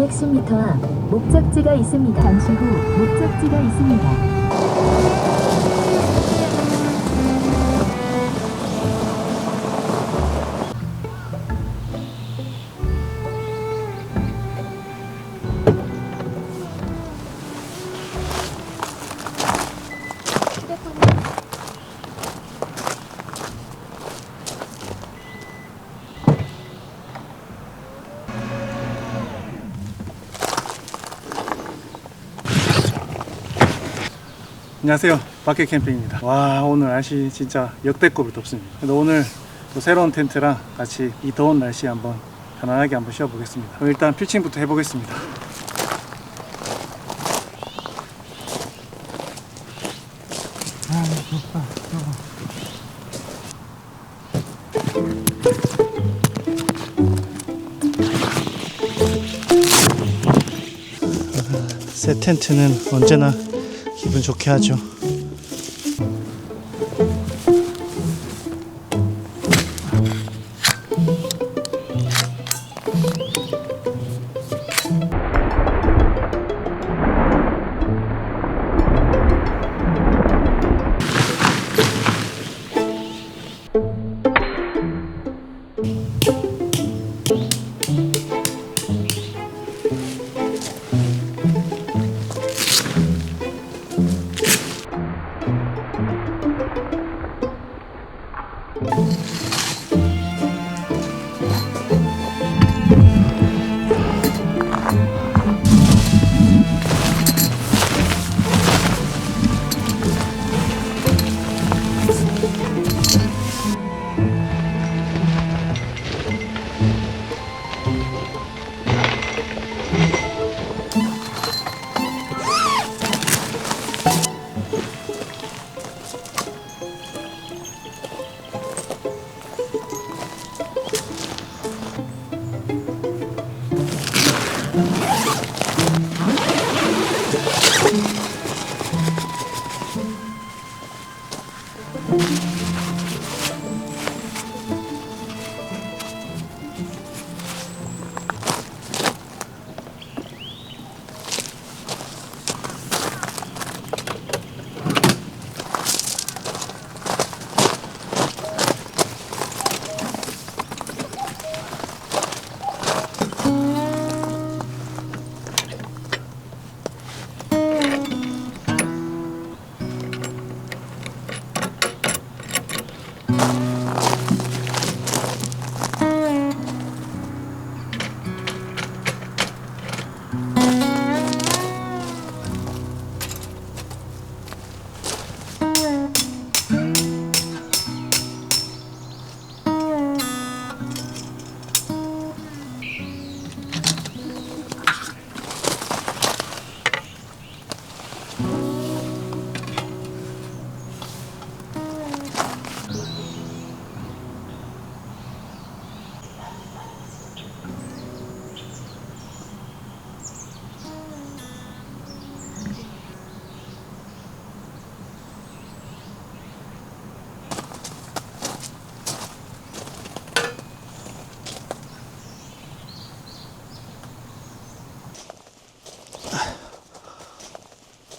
210m 앞 목적지가 있습니다. 잠시 후 목적지가 있습니다. 안녕하세요, 바켓 캠핑입니다. 와, 오늘 날씨 진짜 역대급으로 덥습니다. 근데 오늘 또 새로운 텐트랑 같이 이 더운 날씨에 한번 편안하게 한번 쉬어보겠습니다. 그럼 일단 피칭부터 해보겠습니다. 아, 덥다. 새 텐트는 언제나 기분 좋게 하죠.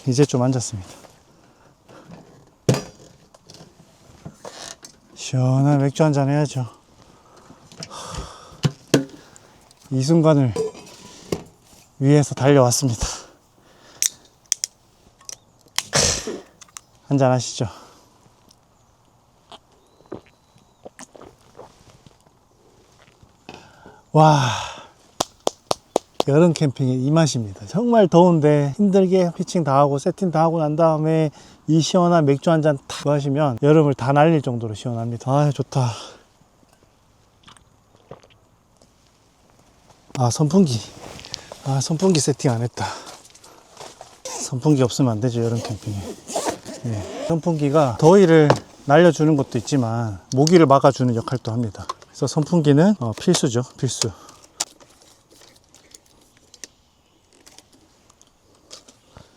이제 좀 앉았습니다. 시원한 맥주 한잔 해야죠. 이 순간을 위해서 달려왔습니다. 한잔 하시죠. 와, 여름 캠핑의 이 맛입니다. 정말 더운데 힘들게 피칭 다 하고 세팅 다 하고 난 다음에 이 시원한 맥주 한 잔 탁 마시면 여름을 다 날릴 정도로 시원합니다. 아, 좋다. 아, 선풍기. 아, 선풍기 세팅 안 했다. 선풍기 없으면 안 되죠, 여름 캠핑에. 네. 선풍기가 더위를 날려주는 것도 있지만 모기를 막아주는 역할도 합니다. 그래서 선풍기는 필수죠, 필수.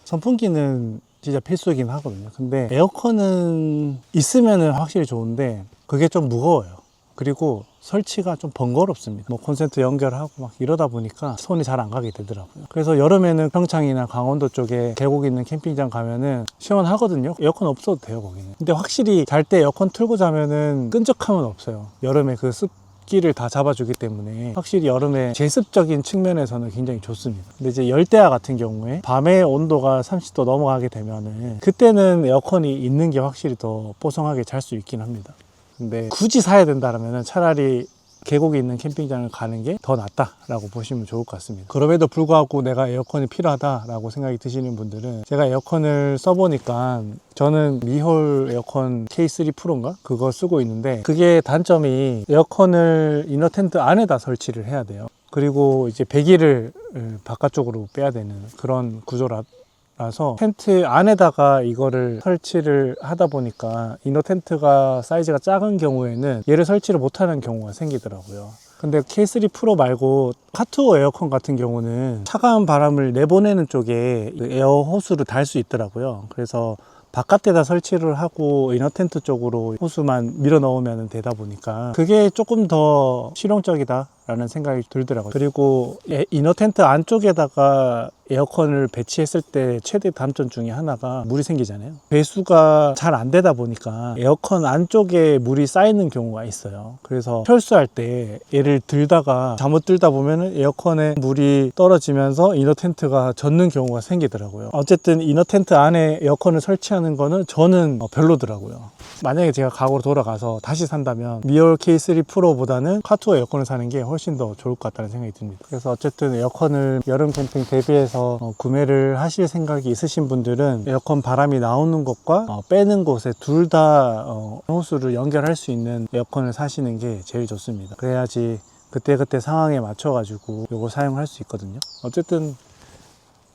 선풍기는 진짜 필수이긴 하거든요. 근데 에어컨은 있으면 확실히 좋은데 그게 좀 무거워요. 그리고 설치가 좀 번거롭습니다. 뭐 콘센트 연결하고 막 이러다 보니까 손이 잘 안 가게 되더라고요. 그래서 여름에는 평창이나 강원도 쪽에 계곡 있는 캠핑장 가면은 시원하거든요. 에어컨 없어도 돼요, 거기는. 근데 확실히 잘 때 에어컨 틀고 자면은 끈적함은 없어요. 여름에 그 습기를 다 잡아주기 때문에 확실히 여름에 제습적인 측면에서는 굉장히 좋습니다. 근데 이제 열대야 같은 경우에 밤에 온도가 30도 넘어가게 되면은 그때는 에어컨이 있는 게 확실히 더 뽀송하게 잘 수 있긴 합니다. 근데 굳이 사야 된다면 차라리 계곡에 있는 캠핑장을 가는 게 더 낫다라고 보시면 좋을 것 같습니다. 그럼에도 불구하고 내가 에어컨이 필요하다라고 생각이 드시는 분들은 제가 에어컨을 써보니까 저는 미홀 에어컨 K3 프로인가? 그거 쓰고 있는데 그게 단점이 에어컨을 이너 텐트 안에다 설치를 해야 돼요. 그리고 이제 배기를 바깥쪽으로 빼야 되는 그런 구조라서 텐트 안에다가 이거를 설치를 하다 보니까 이너 텐트가 사이즈가 작은 경우에는 얘를 설치를 못하는 경우가 생기더라고요. 근데 K3 프로 말고 카투어 에어컨 같은 경우는 차가운 바람을 내보내는 쪽에 에어 호스를 달 수 있더라고요. 그래서 바깥에다 설치를 하고 이너 텐트 쪽으로 호스만 밀어 넣으면 되다 보니까 그게 조금 더 실용적이다 라는 생각이 들더라고요. 그리고 이너 텐트 안쪽에다가 에어컨을 배치했을 때 최대 단점 중에 하나가 물이 생기잖아요. 배수가 잘 안 되다 보니까 에어컨 안쪽에 물이 쌓이는 경우가 있어요. 그래서 철수할 때 얘를 들다가 잘못 들다 보면 에어컨에 물이 떨어지면서 이너 텐트가 젖는 경우가 생기더라고요. 어쨌든 이너 텐트 안에 에어컨을 설치하는 거는 저는 별로더라고요. 만약에 제가 과거로 돌아가서 다시 산다면 미홀 K3 프로보다는 카투어 에어컨을 사는 게 훨씬 더 좋을 것 같다는 생각이 듭니다. 그래서 어쨌든 에어컨을 여름 캠핑 대비해서 구매를 하실 생각이 있으신 분들은 에어컨 바람이 나오는 곳과 빼는 곳에 둘 다 호스를 연결할 수 있는 에어컨을 사시는 게 제일 좋습니다. 그래야지 그때그때 상황에 맞춰 가지고 이걸 사용할 수 있거든요. 어쨌든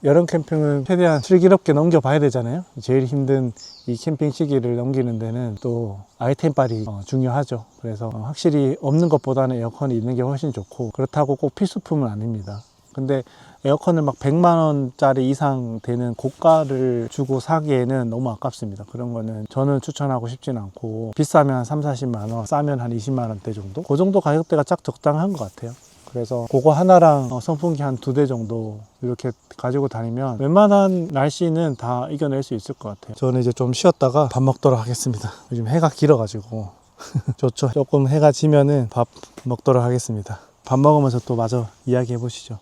여름 캠핑은 최대한 슬기롭게 넘겨봐야 되잖아요. 제일 힘든 이 캠핑 시기를 넘기는 데는 또 아이템빨이 중요하죠. 그래서 확실히 없는 것보다는 에어컨이 있는 게 훨씬 좋고, 그렇다고 꼭 필수품은 아닙니다. 근데 에어컨을 막 100만 원짜리 이상 되는 고가를 주고 사기에는 너무 아깝습니다. 그런 거는 저는 추천하고 싶진 않고, 비싸면 한 3, 40만 원, 싸면 한 20만 원대 정도? 그 정도 가격대가 딱 적당한 것 같아요. 그래서 그거 하나랑 선풍기 한 2대 정도 이렇게 가지고 다니면 웬만한 날씨는 다 이겨낼 수 있을 것 같아요. 저는 이제 좀 쉬었다가 밥 먹도록 하겠습니다. 요즘 해가 길어가지고 좋죠. 조금 해가 지면은 밥 먹도록 하겠습니다. 밥 먹으면서 또 마저 이야기해 보시죠.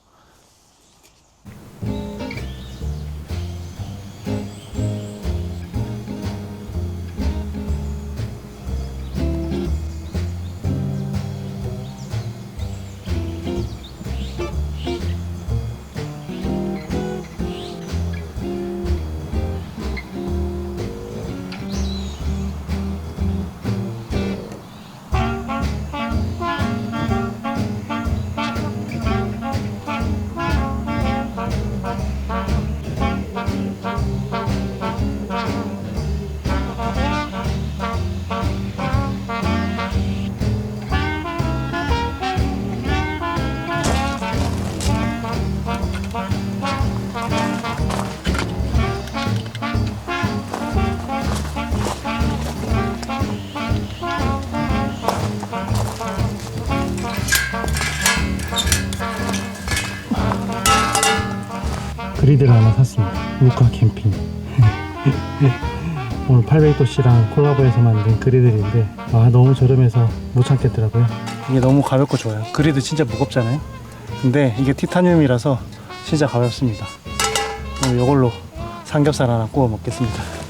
그리드를 하나 샀습니다. 울카 캠핑. 오늘 800도씨랑 콜라보해서 만든 그리들인데 너무 저렴해서 못 참겠더라고요. 이게 너무 가볍고 좋아요. 그리드 진짜 무겁잖아요. 근데 이게 티타늄이라서 진짜 가볍습니다. 오늘 이걸로 삼겹살 하나 구워 먹겠습니다.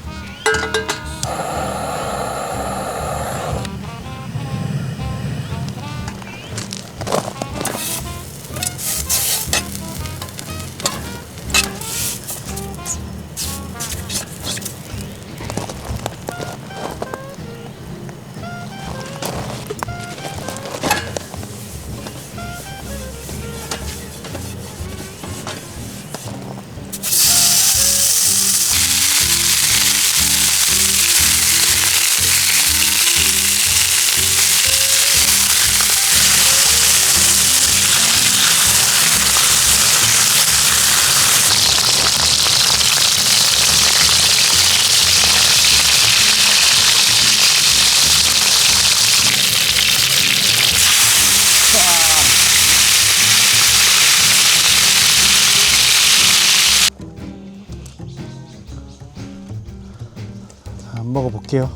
한번 먹어볼게요.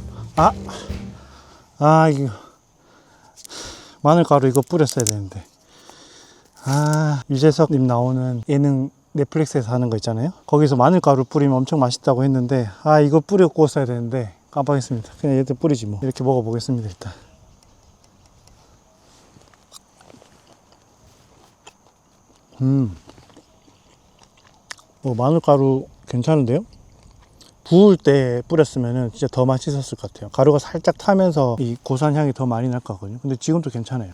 이거 마늘가루 이거 뿌렸어야 되는데. 유재석님 나오는 예능 넷플릭스에서 하는 거 있잖아요. 거기서 마늘가루 뿌리면 엄청 맛있다고 했는데 이거 뿌려 구웠어야 되는데 깜빡했습니다. 그냥 얘들 뿌리지 뭐. 이렇게 먹어보겠습니다. 일단 마늘가루 괜찮은데요? 구울 때 뿌렸으면 진짜 더 맛있었을 것 같아요. 가루가 살짝 타면서 이 고소한 향이 더 많이 날 거거든요. 근데 지금도 괜찮아요.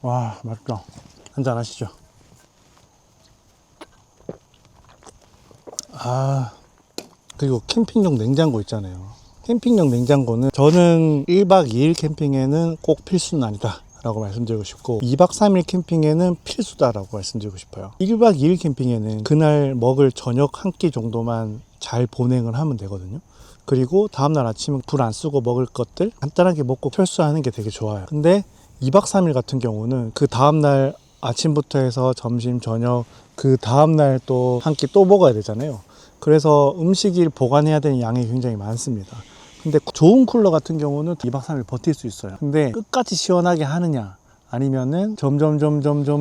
와, 맛있다. 한잔 하시죠. 그리고 캠핑용 냉장고 있잖아요. 캠핑용 냉장고는 저는 1박 2일 캠핑에는 꼭 필수는 아니다 라고 말씀드리고 싶고, 2박 3일 캠핑에는 필수다라고 말씀드리고 싶어요. 1박 2일 캠핑에는 그날 먹을 저녁 한 끼 정도만 잘 보냉을 하면 되거든요. 그리고 다음날 아침에 불 안 쓰고 먹을 것들 간단하게 먹고 철수하는 게 되게 좋아요. 근데 2박 3일 같은 경우는 그 다음날 아침부터 해서 점심, 저녁, 그 다음날 또 한 끼 또 먹어야 되잖아요. 그래서 음식을 보관해야 되는 양이 굉장히 많습니다. 근데 좋은 쿨러 같은 경우는 2박 3일 버틸 수 있어요. 근데 끝까지 시원하게 하느냐, 아니면은 점점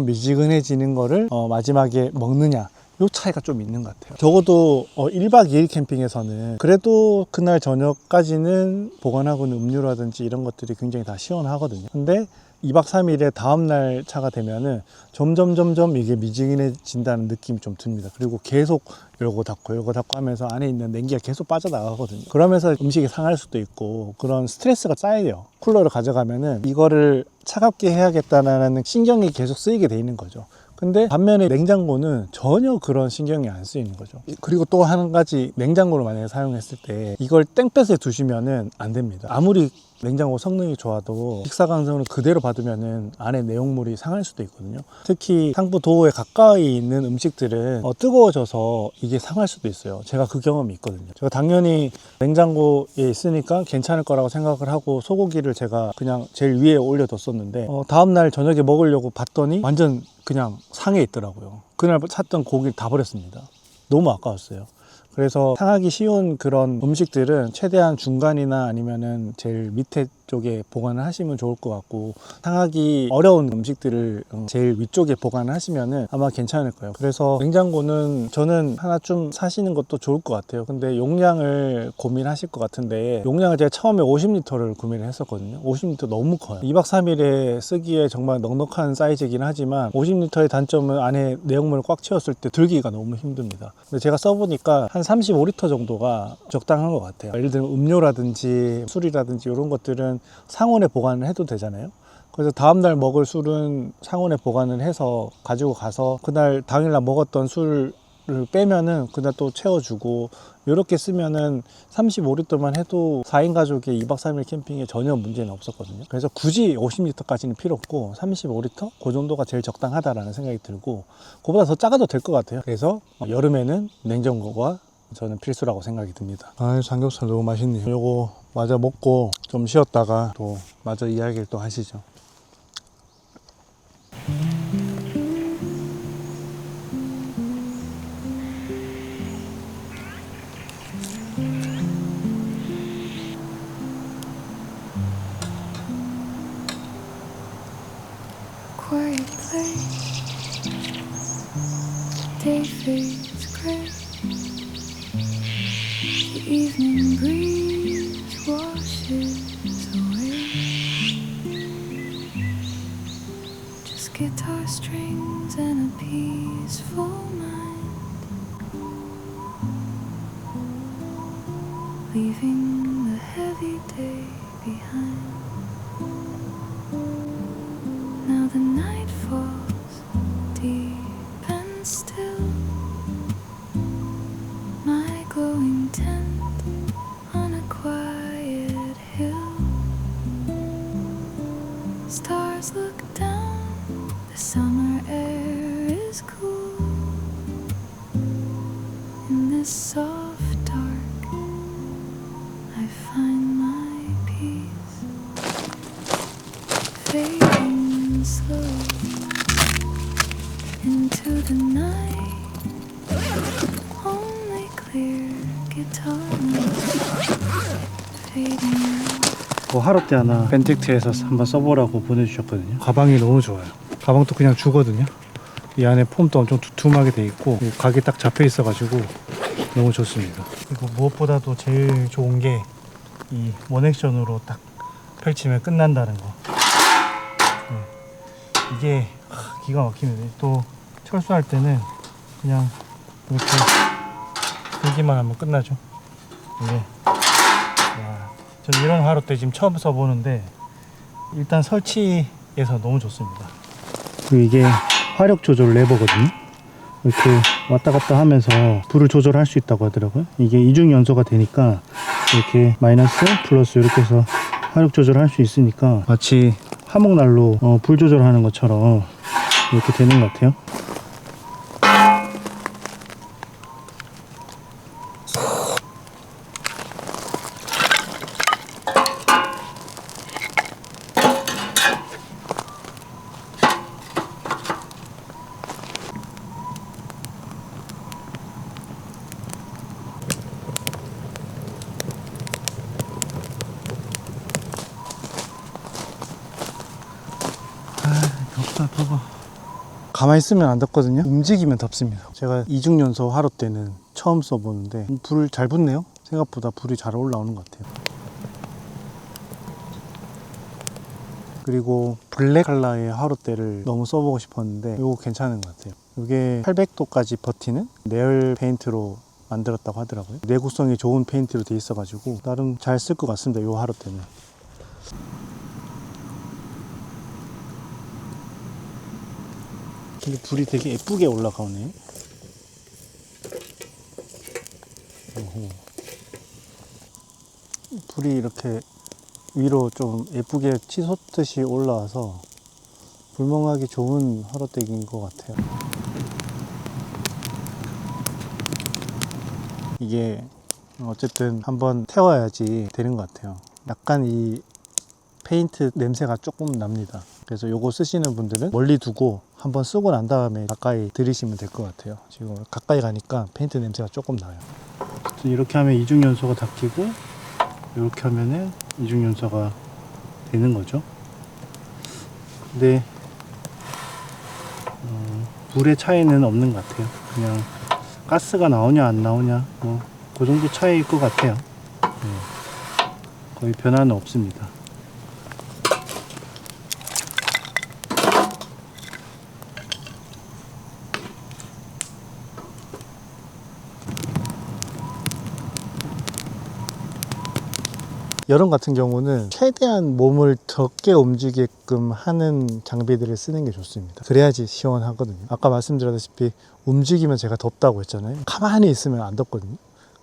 미지근해지는 거를 마지막에 먹느냐, 요 차이가 좀 있는 것 같아요. 적어도 1박 2일 캠핑에서는 그래도 그날 저녁까지는 보관하고는 음료라든지 이런 것들이 굉장히 다 시원하거든요. 근데 2박 3일에 다음날 차가 되면은 점점 이게 미지근해진다는 느낌이 좀 듭니다. 그리고 계속 열고 닫고 하면서 안에 있는 냉기가 계속 빠져나가거든요. 그러면서 음식이 상할 수도 있고 그런 스트레스가 쌓여요. 쿨러를 가져가면은 이거를 차갑게 해야겠다는 신경이 계속 쓰이게 돼 있는 거죠. 근데 반면에 냉장고는 전혀 그런 신경이 안 쓰이는 거죠. 그리고 또 한 가지, 냉장고를 만약에 사용했을 때 이걸 땡볕에 두시면은 안 됩니다. 아무리 냉장고 성능이 좋아도 직사광선을 그대로 받으면은 안에 내용물이 상할 수도 있거든요. 특히 상부 도어에 가까이 있는 음식들은 뜨거워져서 이게 상할 수도 있어요. 제가 그 경험이 있거든요. 제가 당연히 냉장고에 있으니까 괜찮을 거라고 생각을 하고 소고기를 제가 그냥 제일 위에 올려뒀었는데 다음날 저녁에 먹으려고 봤더니 완전 그냥 상해 있더라고요. 그날 샀던 고기를 다 버렸습니다. 너무 아까웠어요. 그래서 상하기 쉬운 그런 음식들은 최대한 중간이나 아니면은 제일 밑에 쪽에 보관을 하시면 좋을 것 같고, 상하기 어려운 음식들을 제일 위쪽에 보관을 하시면은 아마 괜찮을 거예요. 그래서 냉장고는 저는 하나 좀 사시는 것도 좋을 것 같아요. 근데 용량을 고민하실 것 같은데, 용량을 제가 처음에 50리터를 구매를 했었거든요. 50리터 너무 커요. 2박 3일에 쓰기에 정말 넉넉한 사이즈이긴 하지만 50리터의 단점은 안에 내용물을 꽉 채웠을 때 들기가 너무 힘듭니다. 근데 제가 써보니까 한 35리터 정도가 적당한 것 같아요. 예를 들면 음료라든지 술이라든지 이런 것들은 상온에 보관을 해도 되잖아요. 그래서 다음날 먹을 술은 상온에 보관을 해서 가지고 가서 그날 당일날 먹었던 술을 빼면은 그날 또 채워주고, 이렇게 쓰면은 35리터만 해도 4인 가족의 2박 3일 캠핑에 전혀 문제는 없었거든요. 그래서 굳이 50리터까지는 필요 없고 35리터? 그 정도가 제일 적당하다라는 생각이 들고, 그보다 더 작아도 될 것 같아요. 그래서 여름에는 냉장고가 저는 필수라고 생각이 듭니다. 삼겹살 너무 맛있네요. 요거 마저 먹고 좀 쉬었다가 또 마저 이야기를 또 하시죠. Quiet place, day fades gray, the evening breeze washes away, just guitar strings and a peaceful mind, leaving the heavy day behind. Now the night falls deep and still, my glowing tent on a quiet hill. Stars look down, the summer air is cool. In this soft dark, I find my peace, fading slowly into the night. Only clear clear guitar notes fading out. 그 화롯대 하나 벤틱트에서 한번 써보라고 보내주셨거든요. 가방이 너무 좋아요. 가방도 그냥 주거든요. 이 안에 폼도 엄청 두툼하게 돼 있고 각이 딱 잡혀 있어가지고 너무 좋습니다. 그리고 무엇보다도 제일 좋은 게 이 원액션으로 딱 펼치면 끝난다는 거. 이게 기가 막히네. 또 철수할 때는 그냥 이렇게 들기만 하면 끝나죠. 이게 전 이런 화롯대 지금 처음 써보는데 일단 설치에서 너무 좋습니다. 그리고 이게 화력 조절 레버거든요. 이렇게 왔다 갔다 하면서 불을 조절할 수 있다고 하더라고요. 이게 이중 연소가 되니까 이렇게 마이너스 플러스 이렇게 해서 화력 조절할 수 있으니까 마치 화목난로 불 조절하는 것처럼 이렇게 되는 것 같아요. 덥다 더워. 가만히 있으면 안 덥거든요. 움직이면 덥습니다. 제가 이중연소 화롯대는 처음 써보는데 불 잘 붙네요. 생각보다 불이 잘 올라오는 것 같아요. 그리고 블랙 컬러의 화롯대를 너무 써보고 싶었는데 이거 괜찮은 것 같아요. 이게 800도까지 버티는 내열 페인트로 만들었다고 하더라고요. 내구성이 좋은 페인트로 돼 있어가지고 나름 잘 쓸 것 같습니다. 이 화롯대는. 근데 불이 되게 예쁘게 올라가네. 불이 이렇게 위로 좀 예쁘게 치솟듯이 올라와서 불멍하기 좋은 화롯대기인 것 같아요. 이게 어쨌든 한번 태워야지 되는 것 같아요. 약간 이 페인트 냄새가 조금 납니다. 그래서 요거 쓰시는 분들은 멀리 두고 한번 쓰고 난 다음에 가까이 들이시면 될 것 같아요. 지금 가까이 가니까 페인트 냄새가 조금 나요. 이렇게 하면 이중연소가 닦이고 이렇게 하면은 이중연소가 되는 거죠. 근데 불의 차이는 없는 것 같아요. 그냥 가스가 나오냐 안 나오냐 뭐 그 정도 차이일 것 같아요. 거의 변화는 없습니다. 여름 같은 경우는 최대한 몸을 적게 움직이게끔 하는 장비들을 쓰는 게 좋습니다. 그래야지 시원하거든요. 아까 말씀드렸다시피 움직이면 제가 덥다고 했잖아요. 가만히 있으면 안 덥거든요.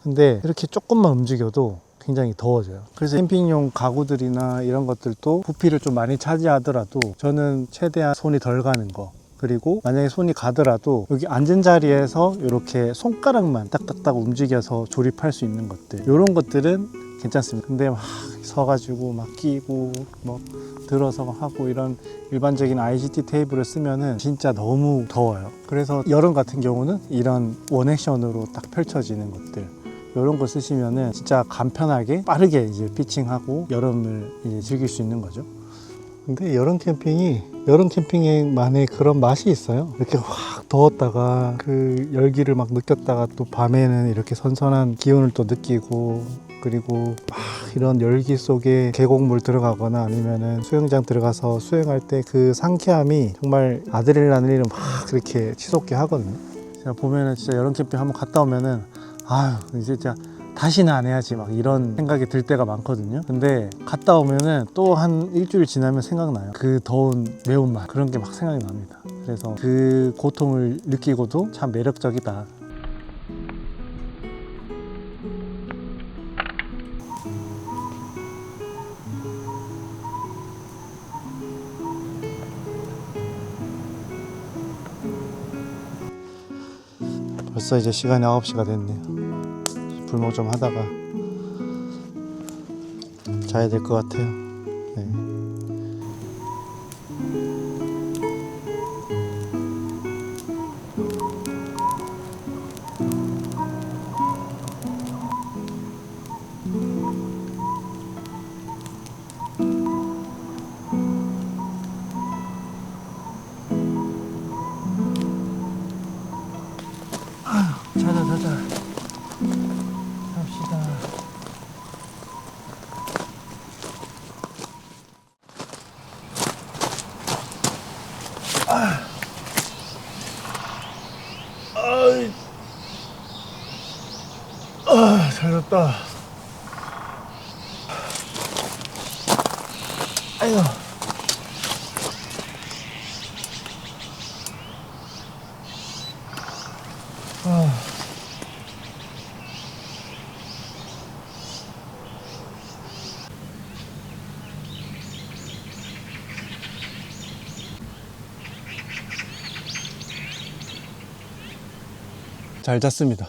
근데 이렇게 조금만 움직여도 굉장히 더워져요. 그래서 캠핑용 가구들이나 이런 것들도 부피를 좀 많이 차지하더라도 저는 최대한 손이 덜 가는 거, 그리고 만약에 손이 가더라도 여기 앉은 자리에서 이렇게 손가락만 딱딱딱 움직여서 조립할 수 있는 것들, 이런 것들은 괜찮습니다. 근데 막 서가지고 막 끼고 뭐 들어서 하고 이런 일반적인 IGT 테이블을 쓰면은 진짜 너무 더워요. 그래서 여름 같은 경우는 이런 원액션으로 딱 펼쳐지는 것들, 이런 거 쓰시면은 진짜 간편하게 빠르게 이제 피칭하고 여름을 이제 즐길 수 있는 거죠. 근데 여름 캠핑만의 그런 맛이 있어요. 이렇게 확 더웠다가 그 열기를 막 느꼈다가 또 밤에는 이렇게 선선한 기온을 또 느끼고, 그리고 막 이런 열기 속에 계곡물 들어가거나 아니면은 수영장 들어가서 수영할 때 그 상쾌함이 정말 아드레날린을 막 그렇게 치솟게 하거든요. 제가 보면은 진짜 여름 캠핑 한번 갔다 오면은 아유 이제 진짜 다시는 안 해야지 막 이런 생각이 들 때가 많거든요. 근데 갔다 오면은 또 한 일주일 지나면 생각나요. 그 더운 매운맛, 그런 게 막 생각이 납니다. 그래서 그 고통을 느끼고도 참 매력적이다. 벌써 이제 시간이 9시가 됐네요. 불멍 좀 하다가 자야 될 것 같아요. 네. 자자 갑시다. 잘 잤다. 아이고. 잘 잤습니다.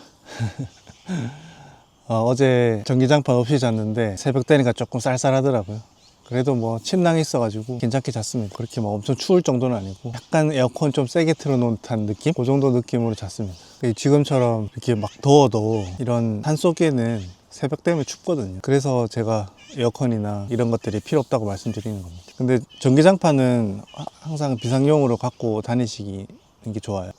어제 전기장판 없이 잤는데 새벽 되니까 조금 쌀쌀하더라고요. 그래도 뭐 침낭이 있어가지고 괜찮게 잤습니다. 그렇게 뭐 엄청 추울 정도는 아니고 약간 에어컨 좀 세게 틀어놓은 듯한 느낌? 그 정도 느낌으로 잤습니다. 지금처럼 이렇게 막 더워도 이런 산속에는 새벽 되면 춥거든요. 그래서 제가 에어컨이나 이런 것들이 필요 없다고 말씀드리는 겁니다. 근데 전기장판은 항상 비상용으로 갖고 다니시는 게 좋아요.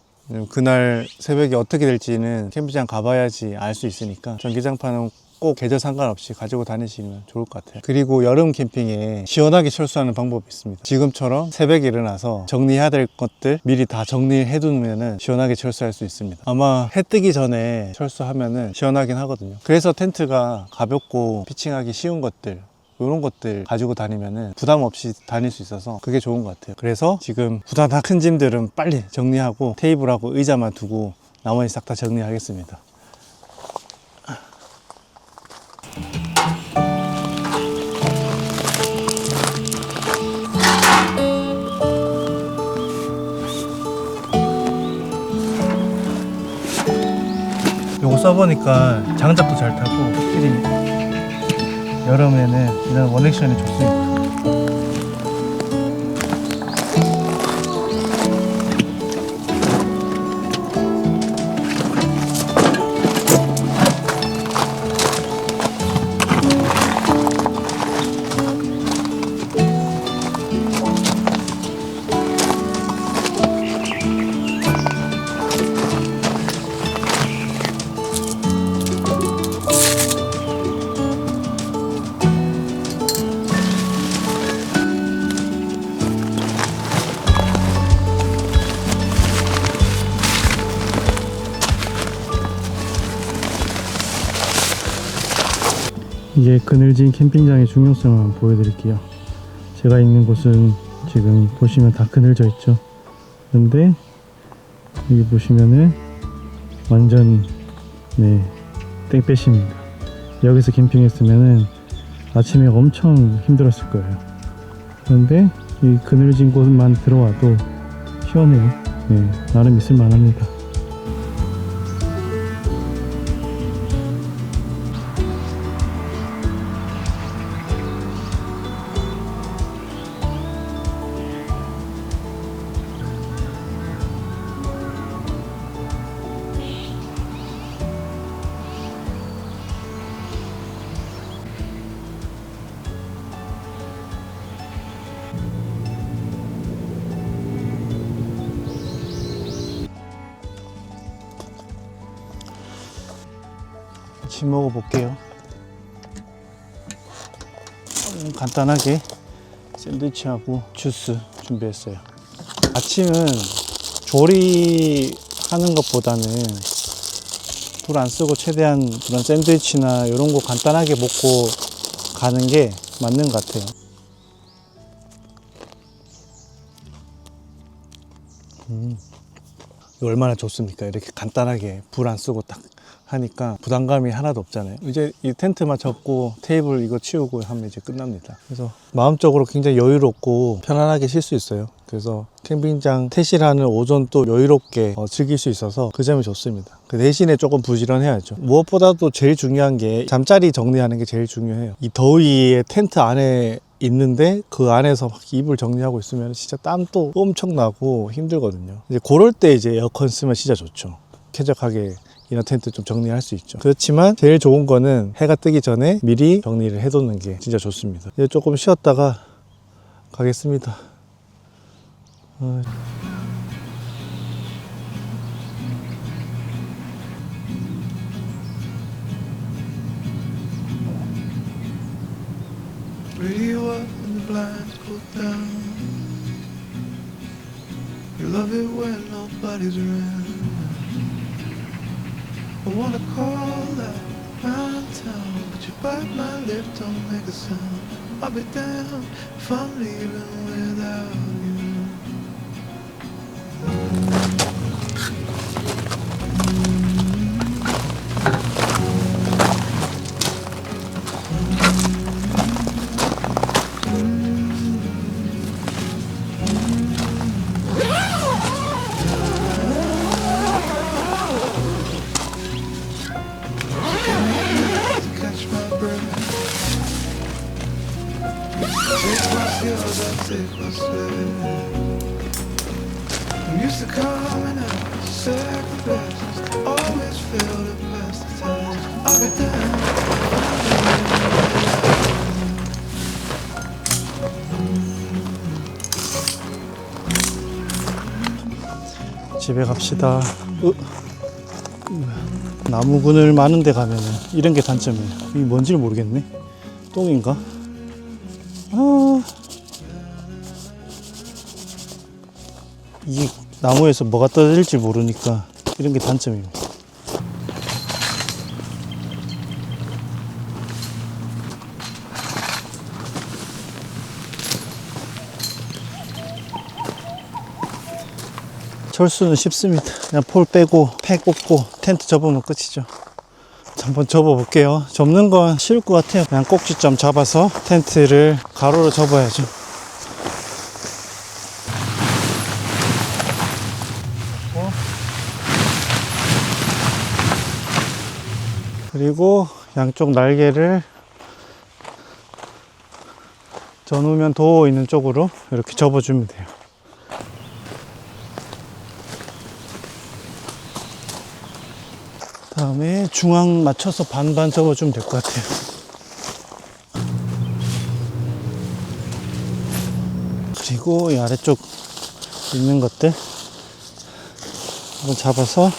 그날 새벽이 어떻게 될지는 캠핑장 가봐야지 알 수 있으니까 전기장판은 꼭 계절 상관없이 가지고 다니시면 좋을 것 같아요. 그리고 여름 캠핑에 시원하게 철수하는 방법이 있습니다. 지금처럼 새벽에 일어나서 정리해야 될 것들 미리 다 정리해 두면 시원하게 철수할 수 있습니다. 아마 해 뜨기 전에 철수하면 시원하긴 하거든요. 그래서 텐트가 가볍고 피칭하기 쉬운 것들, 이런 것들 가지고 다니면 부담 없이 다닐 수 있어서 그게 좋은 것 같아요. 그래서 지금 부담 다 큰 짐들은 빨리 정리하고 테이블하고 의자만 두고 나머지 싹 다 정리하겠습니다. 요거 써보니까 장작도 잘 타고 확실히 여름에는 이런 원액션이 좋습니다. 이게 그늘진 캠핑장의 중요성을 한번 보여드릴게요. 제가 있는 곳은 지금 보시면 다 그늘져 있죠. 근데 여기 보시면은 완전 땡볕입니다. 여기서 캠핑했으면은 아침에 엄청 힘들었을 거예요. 그런데 이 그늘진 곳만 들어와도 시원해요. 나름 있을만 합니다. 같이 먹어볼게요. 간단하게 샌드위치하고 주스 준비했어요. 아침은 조리하는 것보다는 불 안 쓰고 최대한 그런 샌드위치나 이런 거 간단하게 먹고 가는 게 맞는 것 같아요. 얼마나 좋습니까? 이렇게 간단하게 불 안 쓰고 딱 하니까 부담감이 하나도 없잖아요. 이제 이 텐트만 접고 테이블 이거 치우고 하면 이제 끝납니다. 그래서 마음적으로 굉장히 여유롭고 편안하게 쉴 수 있어요. 그래서 캠핑장 퇴실하는 오전 또 여유롭게 즐길 수 있어서 그 점이 좋습니다. 그 대신에 조금 부지런해야죠. 무엇보다도 제일 중요한 게 잠자리 정리하는 게 제일 중요해요. 이 더위에 텐트 안에 있는데 그 안에서 막 이불 정리하고 있으면 진짜 땀도 엄청 나고 힘들거든요. 이제 그럴 때 이제 에어컨 쓰면 진짜 좋죠. 쾌적하게 이런 텐트 좀 정리할 수 있죠. 그렇지만 제일 좋은 거는 해가 뜨기 전에 미리 정리를 해두는 게 진짜 좋습니다. 이제 조금 쉬었다가 가겠습니다. blinds go down. You love it when nobody's around. I wanna call that round town, but you bite my lip, don't make a sound. I'll be damned if I'm leaving without you. Catch my breath. Take my skills, I take my sled. I'm used to coming out, second best. Always fail to pass the test. I'll be down. 집에 갑시다. 나무 그늘 많은 데 가면은 이런 게 단점이에요. 이게 뭔지를 모르겠네. 똥인가? 이게 나무에서 뭐가 떨어질지 모르니까 이런 게 단점입니다. 철수는 쉽습니다. 그냥 폴 빼고 팩 꽂고 텐트 접으면 끝이죠. 한번 접어 볼게요. 접는 건 쉬울 것 같아요. 그냥 꼭지점 잡아서 텐트를 가로로 접어야죠. 그리고 양쪽 날개를 전후면 도어 있는 쪽으로 이렇게 접어주면 돼요. 다음에 중앙 맞춰서 반반 접어주면 될 것 같아요. 그리고 이 아래쪽 있는 것들 한번 잡아서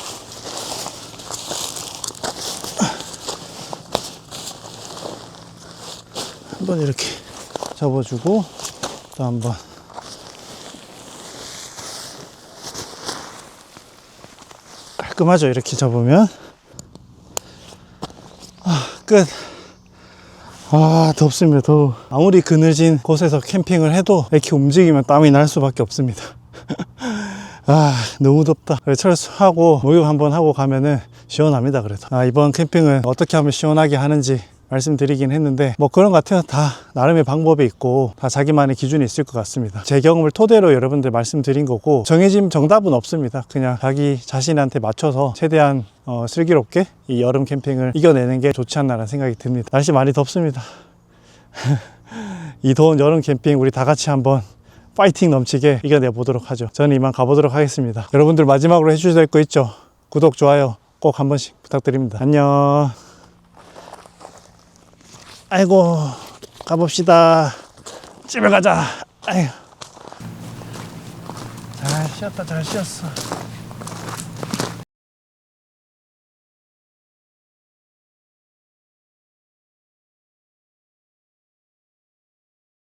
한번 이렇게 접어주고 또 한번 깔끔하죠. 이렇게 접으면 끝. 덥습니다. 더워. 아무리 그늘진 곳에서 캠핑을 해도 이렇게 움직이면 땀이 날 수밖에 없습니다. 너무 덥다. 철수하고 목욕 한번 하고 가면은 시원합니다. 그래도 이번 캠핑은 어떻게 하면 시원하게 하는지 말씀드리긴 했는데 뭐 그런 것 같아요. 다 나름의 방법이 있고 다 자기만의 기준이 있을 것 같습니다. 제 경험을 토대로 여러분들 말씀드린 거고 정해진 정답은 없습니다. 그냥 자기 자신한테 맞춰서 최대한 슬기롭게 이 여름 캠핑을 이겨내는 게 좋지 않나라는 생각이 듭니다. 날씨 많이 덥습니다. 이 더운 여름 캠핑 우리 다 같이 한번 파이팅 넘치게 이겨내 보도록 하죠. 저는 이만 가보도록 하겠습니다. 여러분들 마지막으로 해주셔야 될 거 있죠? 구독, 좋아요 꼭 한 번씩 부탁드립니다. 안녕. 아이고, 가봅시다. 집에 가자. 아이고. 잘 쉬었다, 잘 쉬었어.